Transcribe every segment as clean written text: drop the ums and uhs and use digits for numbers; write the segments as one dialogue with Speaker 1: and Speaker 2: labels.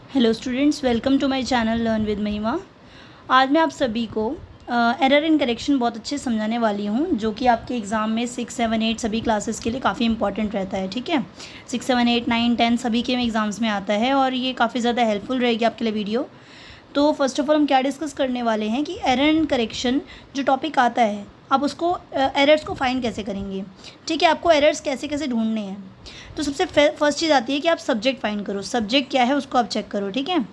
Speaker 1: Hello students, welcome to my channel learn with Mahima. आज मैं आप सभी को एरर इन करेक्शन बहुत अच्छे समझाने वाली हूँ, जो कि आपके एग्ज़ाम में 6, 7, 8 सभी क्लासेस के लिए काफ़ी इंपॉर्टेंट रहता है। ठीक है, 6, 7, 8, 9, 10 सभी के एग्ज़ाम्स में आता है और ये काफ़ी ज़्यादा हेल्पफुल रहेगी आपके लिए वीडियो। तो फर्स्ट ऑफ ऑल हम क्या डिस्कस करने वाले हैं कि एरर इन करेक्शन जो टॉपिक आता है, आप उसको एरर्स को फाइंड कैसे करेंगे। ठीक है, आपको एरर्स कैसे कैसे ढूंढने हैं। तो सबसे फर्स्ट चीज़ आती है कि आप सब्जेक्ट फाइंड करो। सब्जेक्ट क्या है उसको आप चेक करो। ठीक है,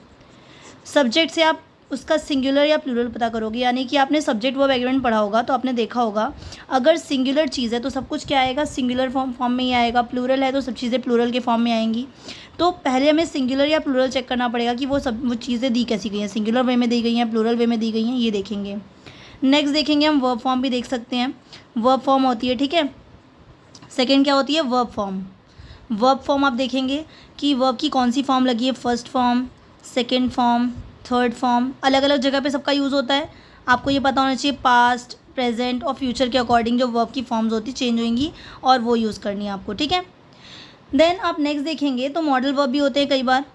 Speaker 1: सब्जेक्ट से आप उसका सिंगुलर या प्लूरल पता करोगे। यानी कि आपने सब्जेक्ट वर्ब एग्रीमेंट पढ़ा होगा तो आपने देखा होगा, अगर सिंगुलर चीज़ है तो सब कुछ क्या आएगा, सिंगुलर फॉर्म में ही आएगा। प्लूरल है तो सब चीज़ें प्लूरल के फॉर्म में आएंगी। तो पहले हमें सिंगुलर या प्लूरल चेक करना पड़ेगा कि वो चीज़ें दी कैसी गई हैं, सिंगुलर वे में दी गई हैं, प्लूरल वे में दी गई हैं, ये देखेंगे। नेक्स्ट देखेंगे हम वर्ब फॉर्म भी देख सकते हैं। वर्ब फॉर्म होती है, ठीक है। सेकेंड क्या होती है, वर्ब फॉर्म। वर्ब फॉर्म आप देखेंगे कि वर्ब की कौन सी फॉर्म लगी है, first form, second form, third form, अलग अलग जगह पे सबका यूज़ होता है। आपको ये पता होना चाहिए पास्ट, प्रेजेंट और फ्यूचर के अकॉर्डिंग जो वर्ब की फॉर्म्स होती चेंज होंगी और वो यूज़ करनी है आपको। ठीक है, देन आप नेक्स्ट देखेंगे तो मॉडल वर्ब भी होते हैं कई बार।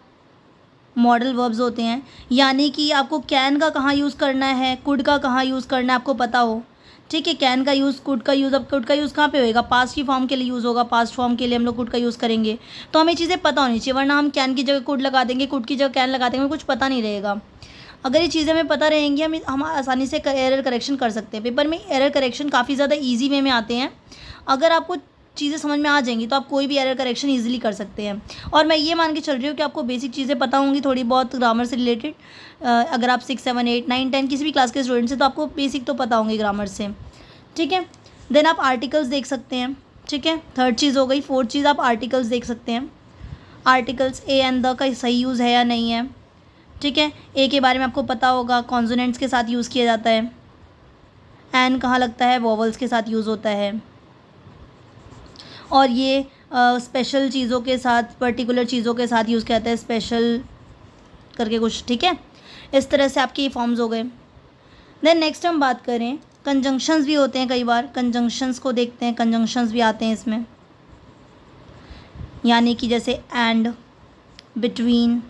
Speaker 1: मॉडल वर्ब्स होते हैं, यानी कि आपको कैन का कहाँ यूज़ करना है, कुड का कहाँ यूज़ करना है आपको पता हो। ठीक है, कैन का यूज़, कुड का यूज़। अब कुड का यूज़ कहाँ पे होएगा, पास्ट की फॉर्म के लिए यूज़ होगा, पास्ट फॉर्म के लिए हम लोग कुड का यूज़ करेंगे। तो हमें चीज़ें पता होनी चाहिए, वरना हम कैन की जगह कुड लगा देंगे, कुड की जगह कैन लगा देंगे, कुछ पता नहीं रहेगा। अगर ये चीज़ें हमें पता रहेंगी हम आसानी से एरर करेक्शन कर सकते हैं। पेपर में एरर करेक्शन काफ़ी ज़्यादा ईजी वे में आते हैं। अगर आपको चीज़ें समझ में आ जाएंगी तो आप कोई भी एरर करेक्शन ईजिली कर सकते हैं। और मैं ये मान के चल रही हूँ कि आपको बेसिक चीज़ें पता होंगी थोड़ी बहुत ग्रामर से रिलेटेड। अगर आप 6, 7, 8, 9, 10 किसी भी क्लास के स्टूडेंट से, तो आपको बेसिक तो पता होंगे ग्रामर से। ठीक है, देन आप आर्टिकल्स देख सकते हैं। ठीक है, थर्ड चीज़ हो गई। फोर्थ चीज़ आप आर्टिकल्स देख सकते हैं। आर्टिकल्स ए एंड द का सही यूज़ है या नहीं है। ठीक है, ए के बारे में आपको पता होगा, कॉन्सोनेंट्स के साथ यूज़ किया जाता है। एन कहाँ लगता है, वोवल्स के साथ यूज़ होता है। और ये स्पेशल चीज़ों के साथ, पर्टिकुलर चीज़ों के साथ यूज़ किया जाता है, स्पेशल करके कुछ। ठीक है, इस तरह से आपके ये फॉर्म्स हो गए। देन नेक्स्ट हम बात करें, कंजंक्शंस भी होते हैं कई बार। कंजंक्शंस को देखते हैं, कंजंक्शंस भी आते हैं इसमें। यानी कि जैसे एंड, बिटवीन,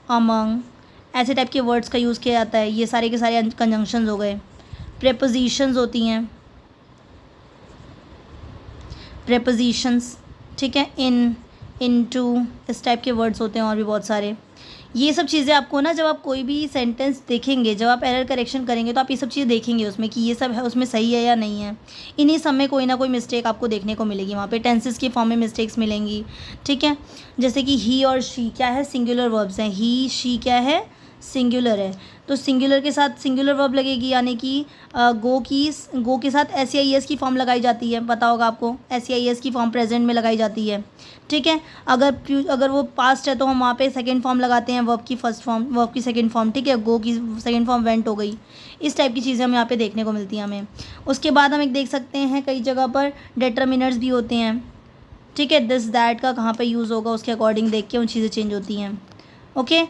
Speaker 1: अमंग, ऐसे टाइप के वर्ड्स का यूज़ किया जाता है। ये सारे के सारे कंजंक्शंस हो गए। प्रेपोजिशंस होती हैं, प्रेपोजिशंस। ठीक है, इन, इनटू, इस टाइप के वर्ड्स होते हैं और भी बहुत सारे। ये सब चीज़ें आपको ना, जब आप कोई भी सेंटेंस देखेंगे, जब आप एरर करेक्शन करेंगे, तो आप ये सब चीज़ें देखेंगे उसमें कि ये सब है उसमें सही है या नहीं है। इन्हीं सब में कोई ना कोई मिस्टेक आपको देखने को मिलेगी। वहाँ पे टेंसेस की फॉर्म में मिस्टेक्स मिलेंगी। ठीक है, जैसे कि ही और शी क्या है, सिंगुलर वर्ब्स हैं। ही, शी क्या है, सिंगुलर है। तो सिंगुलर के साथ सिंगुलर वर्ब लगेगी। यानी कि गो के साथ एस या एस की फॉर्म लगाई जाती है, पता होगा आपको। एस या एस की फॉर्म प्रेजेंट में लगाई जाती है। ठीक है, अगर वो पास्ट है तो हम वहाँ पे सेकंड फॉर्म लगाते हैं, वर्ब की फर्स्ट फॉर्म, वर्ब की सेकंड फॉर्म। ठीक है, गो की सेकंड फॉर्म वेंट हो गई। इस टाइप की चीज़ें हम यहाँ पे देखने को मिलती हैं हमें। उसके बाद हम एक देख सकते हैं, कई जगह पर डिटर्मिनर्स भी होते हैं। ठीक है, दिस दैट का कहाँ पे यूज़ होगा उसके अकॉर्डिंग देख के उन चीज़ें चेंज होती हैं। Okay,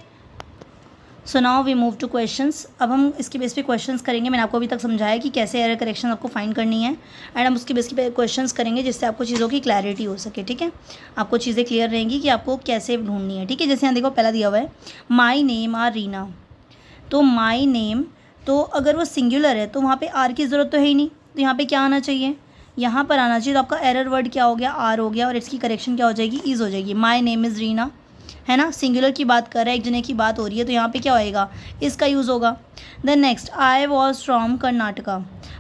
Speaker 1: so now we move to questions. अब हम इसके बेस पे क्वेश्चंस करेंगे। मैंने आपको अभी तक समझाया कि कैसे एरर करेक्शन आपको फाइंड करनी है, एंड हम उसके बेस पे क्वेश्चंस करेंगे जिससे आपको चीज़ों की क्लैरिटी हो सके। ठीक है, आपको चीज़ें क्लियर रहेंगी कि आपको कैसे ढूंढनी है। ठीक है, जैसे यहाँ देखो पहला दिया हुआ है, माई नेम आर रीना। तो माई नेम, तो अगर वो सिंगुलर है तो वहाँ पर आर की ज़रूरत तो है ही नहीं। तो यहाँ पर क्या आना चाहिए, यहाँ पर आना चाहिए। तो आपका एरर वर्ड क्या हो गया, आर हो गया, और इसकी करेक्शन क्या हो जाएगी, इज़ हो जाएगी। माई नेम इज़ रीना, है ना, सिंगुलर की बात कर रहा है, एक जने की बात हो रही है, तो यहाँ पे क्या होएगा, इसका यूज़ होगा। Then next, I was from Karnataka.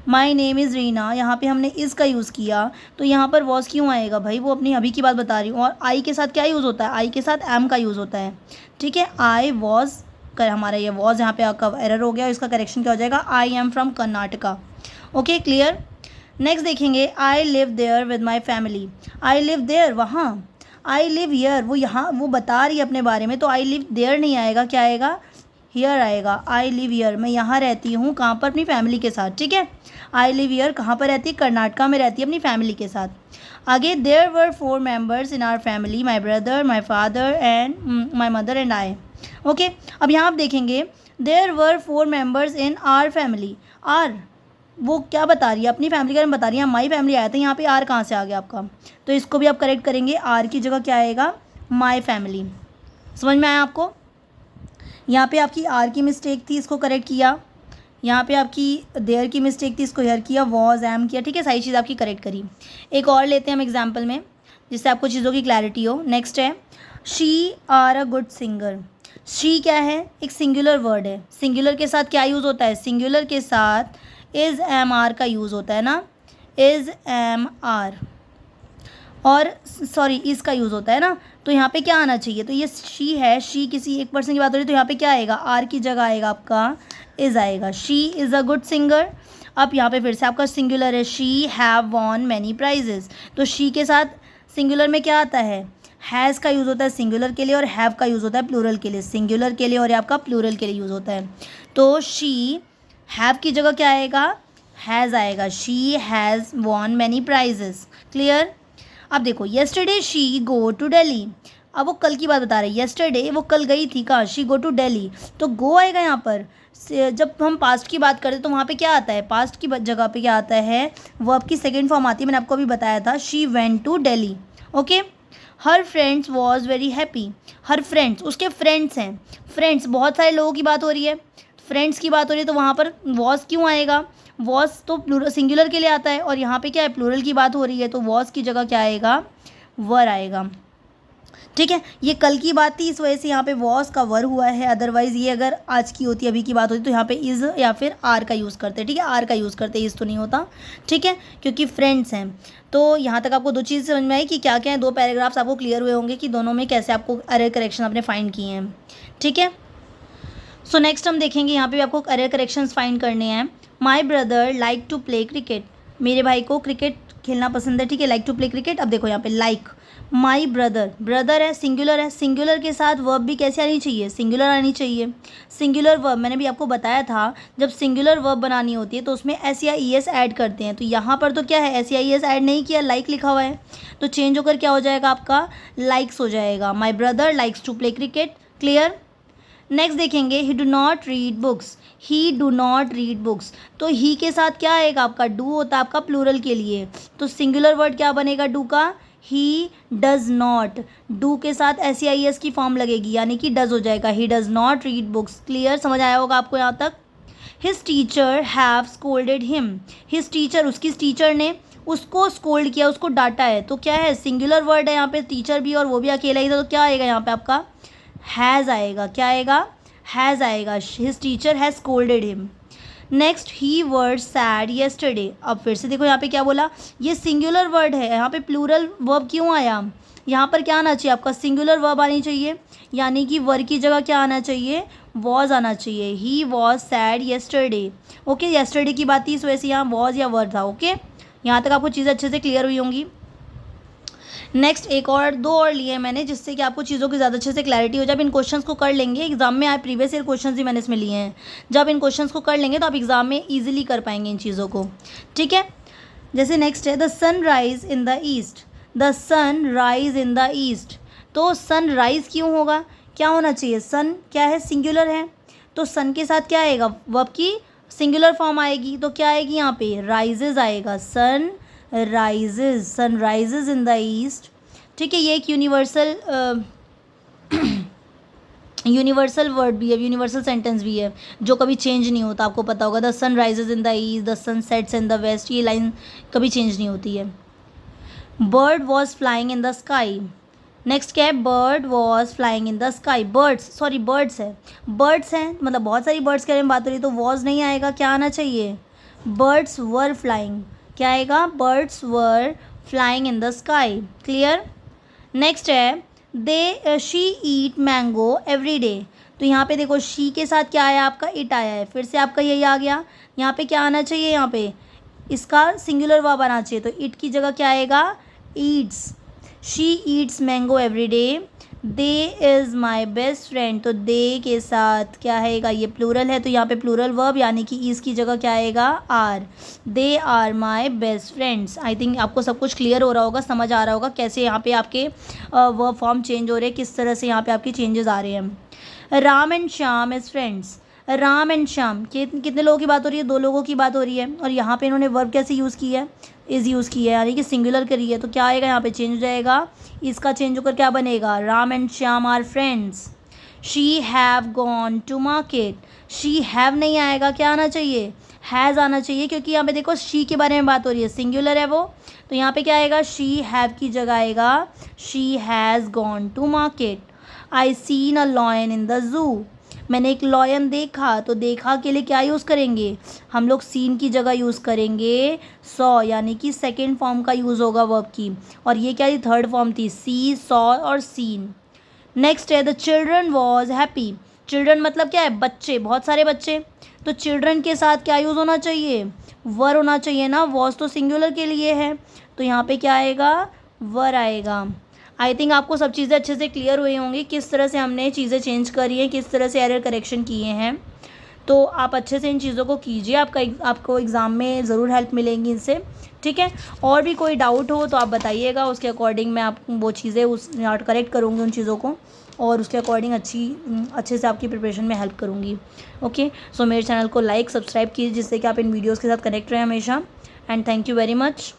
Speaker 1: My name is Reena, यहाँ पे हमने इज़ का यूज़ किया, तो यहाँ पर वॉज क्यों आएगा भाई, वो अपनी अभी की बात बता रही हूँ। और आई के साथ क्या यूज़ होता है, आई के साथ एम का यूज़ होता है। ठीक है, आई वॉज कर, हमारा ये वॉज यहाँ पे आपका एरर हो गया, इसका करेक्शन क्या हो जाएगा, I am from Karnataka. Okay, clear. Next देखेंगे, I live there with my family. I live there, वहाँ। आई लिव हियर, वो यहाँ वो बता रही है अपने बारे में, तो आई लिव देयर नहीं आएगा, क्या आएगा, हियर आएगा। आई लिव हियर, मैं यहाँ रहती हूँ, कहाँ पर, अपनी फैमिली के साथ। ठीक है, आई लिव हियर कहाँ पर रहती है, कर्नाटका में रहती है अपनी फैमिली के साथ। आगे, there were 4 members in our family, my brother, my father and my mother and I. Okay, अब यहाँ आप देखेंगे, there were 4 members in our family. Are वो क्या बता रही है, अपनी फैमिली का बता रही है। माई फैमिली आया था, यहाँ पे आर कहाँ से आ गया आपका, तो इसको भी आप करेक्ट करेंगे। आर की जगह क्या आएगा, माई फैमिली। समझ में आया आपको। यहाँ पे आपकी आर की मिस्टेक थी, इसको करेक्ट किया। यहाँ पे आपकी देयर की मिस्टेक थी, इसको हेयर किया। वॉज, एम किया, ठीक है, सारी चीज़ आपकी करेक्ट करी। एक और लेते हैं हम एग्जाम्पल में, जिससे आपको चीज़ों की क्लैरिटी हो। नेक्स्ट है she are a good singer. She क्या है? एक सिंगुलर वर्ड है। सिंगुलर के साथ क्या यूज़ होता है? सिंगुलर के साथ इज़ एम आर का यूज़ होता है ना, इज़ एम आर, और सॉरी इस का यूज़ होता है ना। तो यहाँ पे क्या आना चाहिए? तो ये शी है, शी किसी एक पर्सन की बात हो रही है, तो यहाँ पे क्या आएगा? आर की जगह आएगा आपका इज़ आएगा। She is a good singer. अब यहाँ पे फिर से आपका सिंगुलर है, she have won many prizes. तो शी के साथ सिंगुलर में क्या आता है? हैज़ का यूज़ होता है सिंगुलर के लिए, और हैव का यूज़ होता है प्लूरल के लिए। सिंगुलर के लिए और आपका प्लूरल के लिए यूज़ होता है। तो शी हैव की जगह क्या आएगा? हैज़ आएगा। She has won many prizes. Clear? अब देखो, yesterday she go to Delhi. अब वो कल की बात बता रहे हैं। येस्टरडे वो कल गई थी कहाँ? She go to Delhi. तो गो आएगा यहाँ पर। जब हम पास्ट की बात करते हैं तो वहाँ पे क्या आता है? पास्ट की जगह पे क्या आता है? वर्ब की सेकंड फॉर्म आती है। मैंने आपको अभी बताया था, she went to Delhi. Okay. Her friends was very happy. Her friends, उसके फ्रेंड्स हैं। फ्रेंड्स, बहुत सारे लोगों की बात हो रही है, फ्रेंड्स की बात हो रही है, तो वहाँ पर वॉज क्यों आएगा? वॉज तो प्लूरल सिंगुलर के लिए आता है, और यहाँ पे क्या है? प्लूरल की बात हो रही है, तो वॉज की जगह क्या आएगा? वर आएगा। ठीक है, ये कल की बात थी, इस वजह से यहाँ पे वॉज का वर हुआ है। अदरवाइज़ ये अगर आज की होती, अभी की बात होती, तो यहाँ पे इज़ या फिर आर का यूज़ करते हैं। ठीक है, आर का यूज़ करते, इज़ तो नहीं होता। ठीक है, क्योंकि फ्रेंड्स हैं। तो यहाँ तक आपको दो चीज़ समझ में आई कि क्या क्या है। दो पैराग्राफ्स आपको क्लियर हुए होंगे कि दोनों में कैसे आपको एरर करेक्शन आपने फाइंड किए हैं। ठीक है, सो नेक्स्ट हम देखेंगे, यहाँ पे भी आपको एरर करेक्शंस फाइंड करने हैं। My brother like to play cricket. मेरे भाई को क्रिकेट खेलना पसंद है। ठीक है, लाइक टू प्ले क्रिकेट। अब देखो यहाँ पे लाइक, माई ब्रदर, ब्रदर है, सिंगुलर है। सिंगुलर के साथ वर्ब भी कैसे आनी चाहिए? सिंगुलर आनी चाहिए। सिंगुलर वर्ब मैंने भी आपको बताया था, जब सिंगुलर वर्ब बनानी होती है तो उसमें एस या ई एस ऐड करते हैं। तो यहाँ पर तो क्या है? एस या ई एस ऐड नहीं किया, लाइक लिखा हुआ है, तो चेंज होकर क्या हो जाएगा आपका? लाइक्स हो जाएगा। My brother likes to play cricket. Clear? Next देखेंगे, he do not read books. He do not read books. तो ही के साथ क्या आएगा आपका? डू होता है आपका प्लूरल के लिए, तो सिंगुलर वर्ड क्या बनेगा डू का? He does not. डू के साथ एस या ई एस की फॉर्म लगेगी, यानी कि डज हो जाएगा। He does not read books. Clear? समझ आया होगा आपको यहाँ तक। His teacher have scolded him. His teacher, उसकी टीचर ने उसको स्कोल्ड किया, उसको डांटा है। तो क्या है? सिंगुलर वर्ड है यहाँ पे, टीचर भी और वो भी अकेला ही था, तो क्या आएगा यहाँ पे आपका? हैज़ आएगा। क्या आएगा? हैज़ आएगा। His teacher has scolded him. Next, he word sad yesterday. अब फिर से देखो यहाँ पे क्या बोला, ये सिंगुलर वर्ड है, यहाँ पे प्लूरल वर्ब क्यों आया? यहाँ पर क्या आना चाहिए आपका? सिंगुलर वर्ब आनी चाहिए, यानी कि वर की जगह क्या आना चाहिए? वॉज आना चाहिए। He was sad yesterday. Okay, yesterday की बात थी, इस वजह से यहाँ वॉज या वर था। ओके, यहाँ तक आपको चीज़ें अच्छे से क्लियर हुई होंगी। नेक्स्ट एक और दो और लिए मैंने, जिससे कि आपको चीज़ों की ज़्यादा अच्छे से क्लैरिटी हो। जब इन क्वेश्चंस को कर लेंगे, एग्जाम में आए प्रीवियस ईयर क्वेश्चंस भी मैंने इसमें लिए हैं, जब इन क्वेश्चंस को कर लेंगे तो आप एग्जाम में इजीली कर पाएंगे इन चीज़ों को। ठीक है, जैसे नेक्स्ट है the sun rise in the east. The sun rise in the east. तो सन राइज क्यों होगा? क्या होना चाहिए? सन क्या है? सिंगुलर है, तो सन के साथ क्या आएगा? वर्ब की सिंगुलर फॉर्म आएगी, तो क्या आएगी यहाँ पे? राइजेज आएगा। Sun rises, sun rises in the east. ठीक है, ये एक यूनिवर्सल वर्ड भी है, यूनिवर्सल सेंटेंस भी है, जो कभी चेंज नहीं होता। आपको पता होगा, the sun rises in the east, the sun sets in the west, ये लाइन कभी चेंज नहीं होती है। Bird was flying in the sky. Next क्या है? Bird was flying in the sky. Birds, sorry birds है, बर्ड्स हैं, मतलब बहुत सारी बर्ड्स के बारे में बात हो रही है, तो वॉज नहीं आएगा, क्या आना चाहिए? Birds were flying. क्या आएगा? Birds were flying in the sky. Clear? Next है she eat mango every day. तो यहाँ पे देखो, शी के साथ क्या आया आपका? इट आया है, फिर से आपका यही आ गया। यहाँ पे क्या आना चाहिए? यहाँ पे इसका सिंगुलर वर्ब आना चाहिए, तो इट की जगह क्या आएगा? Yeats. She Yeats mango every day. They is my best friend. तो दे के साथ क्या आएगा? ये प्लूरल है, तो यहाँ पे प्लूरल वर्ब, यानी कि इस की जगह क्या आएगा? Are. They are my best friends. I think आपको सब कुछ क्लियर हो रहा होगा, समझ आ रहा होगा कैसे यहाँ पे आपके वर्ब फॉर्म चेंज हो रहे हैं, किस तरह से यहाँ पे आपके चेंजेस आ रहे हैं। Ram and Shyam is friends. Ram and Shyam, कितने लोगों की बात हो रही है? दो लोगों की बात हो रही है, और यहाँ पे इन्होंने वर्ब कैसे यूज़ किया है? इज़ यूज़ किया है, यानी कि सिंगुलर करी है, तो क्या आएगा यहाँ पे? चेंज हो जाएगा, इसका चेंज होकर क्या बनेगा? Ram and Shyam are friends. She have gone to market, she have नहीं आएगा, क्या आना चाहिए, हैज़ आना चाहिए, क्योंकि यहाँ पे देखो शी के बारे में बात हो रही है, सिंगुलर है वो, तो यहाँ पे क्या आएगा, शी हैव की जगह आएगा she has gone to market. I seen a lion in the zoo, मैंने एक लॉयन देखा, तो देखा के लिए क्या यूज़ करेंगे हम लोग, सीन की जगह यूज़ करेंगे सॉ, यानी कि सेकेंड फॉर्म का यूज़ होगा वर्ब की, और ये क्या थी, थर्ड फॉर्म थी, सी सॉ और सीन। नेक्स्ट है the children was happy, children मतलब क्या है, बच्चे, बहुत सारे बच्चे, तो चिल्ड्रन के साथ क्या यूज़ होना चाहिए, वर होना चाहिए ना, वॉज तो सिंगुलर के लिए है, तो यहाँ पे क्या आएगा, वर आएगा। आई थिंक आपको सब चीज़ें अच्छे से क्लियर हुई होंगी, किस तरह से हमने चीज़ें चेंज करी हैं, किस तरह से एरर करेक्शन किए हैं, तो आप अच्छे से इन चीज़ों को कीजिए, आपको एग्ज़ाम में ज़रूर हेल्प मिलेंगी इनसे, ठीक है। और भी कोई डाउट हो तो आप बताइएगा, उसके अकॉर्डिंग मैं आप वो चीज़ें उस करेक्ट करूँगी उन चीज़ों को, और उसके अकॉर्डिंग अच्छे से आपकी प्रिपरेशन में हेल्प करूँगी। ओके, सो मेरे चैनल को लाइक सब्सक्राइब कीजिए, जिससे कि आप इन वीडियोज़ के साथ कनेक्ट रहें हमेशा, and thank you very much.